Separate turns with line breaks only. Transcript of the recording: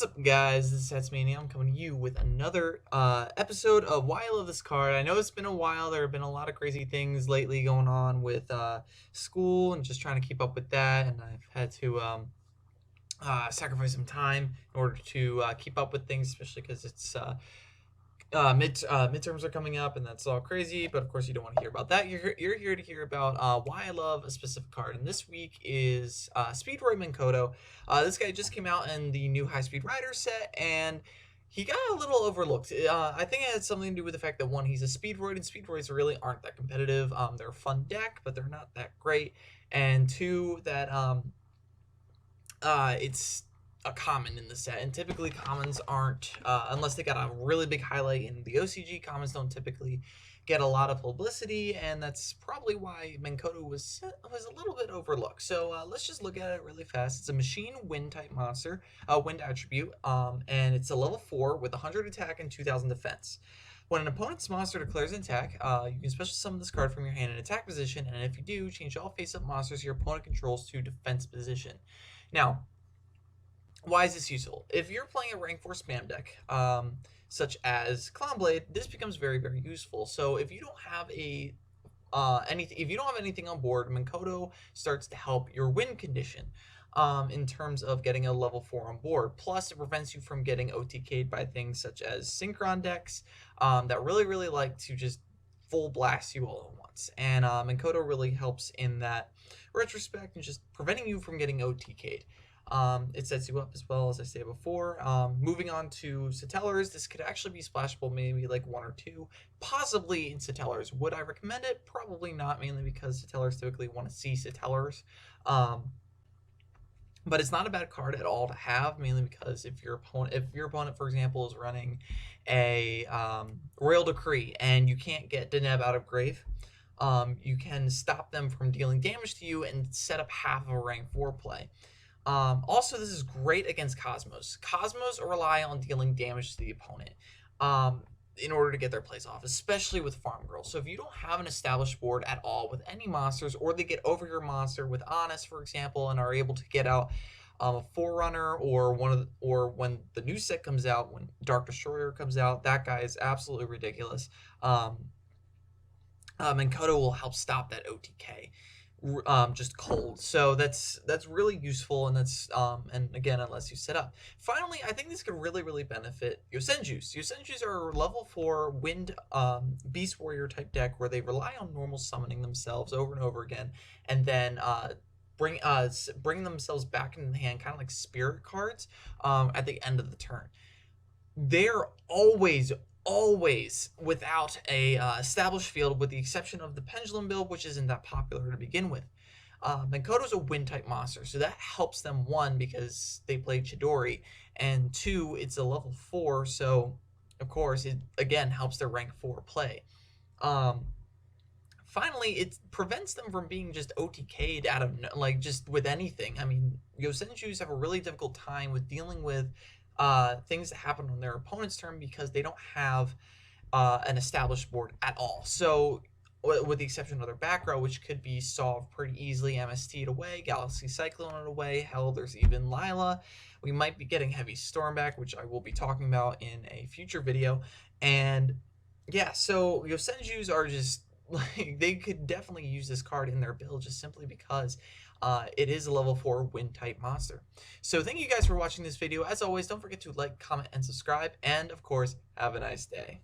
What's up, guys? This is Satsmania. I'm coming to you with another episode of Why I Love This Card. I know it's been a while. There have been a lot of crazy things lately going on with school and just trying to keep up with that, and I've had to sacrifice some time in order to keep up with things, especially because it's midterms are coming up, and that's all crazy. But of course, you don't want to hear about that. You're here to hear about why I love a specific card, and this week is Speedroid Menko. This guy just came out in the new High Speed Rider set, and he got a little overlooked. I think it had something to do with the fact that one, he's a Speedroid, and Speedroids really aren't that competitive. They're a fun deck, but they're not that great. And two, that it's a common in the set, and typically commons aren't, unless they got a really big highlight in the OCG, commons don't typically get a lot of publicity, and that's probably why Menko was a little bit overlooked. So let's just look at it really fast. It's a machine wind type monster, wind attribute, and it's a level 4 with 100 attack and 2000 defense. When an opponent's monster declares an attack, you can special summon this card from your hand in attack position, and if you do, change all face-up monsters your opponent controls to defense position. Now, why is this useful? If you're playing a rank 4 spam deck, such as Clownblade, this becomes very, very useful. So if you don't have anything on board, Menko starts to help your win condition in terms of getting a level 4 on board. Plus, it prevents you from getting OTK'd by things such as Synchron decks that really like to just full blast you all at once. And Menko really helps in that retrospect and just preventing you from getting OTK'd. It sets you up as well, as I said before. Moving on to Satellars, this could actually be splashable, maybe like 1 or 2, possibly in Satellars. Would I recommend it? Probably not, mainly because Satellars typically want to see Satellars. But it's not a bad card at all to have, mainly because if your opponent, for example, is running a Royal Decree and you can't get Deneb out of grave, you can stop them from dealing damage to you and set up half of a rank 4 play. Also, this is great against Cosmos. Cosmos rely on dealing damage to the opponent in order to get their plays off, especially with Farm Girl. So if you don't have an established board at all with any monsters, or they get over your monster with Honest, for example, and are able to get out a Forerunner, or when the new set comes out, when Dark Destroyer comes out, that guy is absolutely ridiculous. Menko will help stop that OTK. Just cold. So that's really useful, and that's and again, unless you set up. Finally, I think this could really benefit Yosenjus. Yosenjus are level 4 wind beast warrior type deck where they rely on normal summoning themselves over and over again, and then bring themselves back into the hand, kind of like spirit cards at the end of the turn. They're always without a established field, with the exception of the Pendulum build, which isn't that popular to begin with. Menko's a wind type monster, so that helps them, 1, because they play Chidori, and 2, it's a level 4, so of course it again helps their rank 4 play. Finally, it prevents them from being just OTK'd out of, like, just with anything. I mean, Yosenjus have a really difficult time with dealing with things that happen on their opponent's turn because they don't have an established board at all. So, with the exception of their back row, which could be solved pretty easily, MST'd away, Galaxy Cyclone away, hell, there's even Lila. We might be getting Heavy Storm back, which I will be talking about in a future video. And yeah, so Yosenjus are just, like, they could definitely use this card in their build just simply because it is a level 4 wind type monster. So thank you guys for watching this video. As always, don't forget to like, comment, and subscribe, and of course, have a nice day.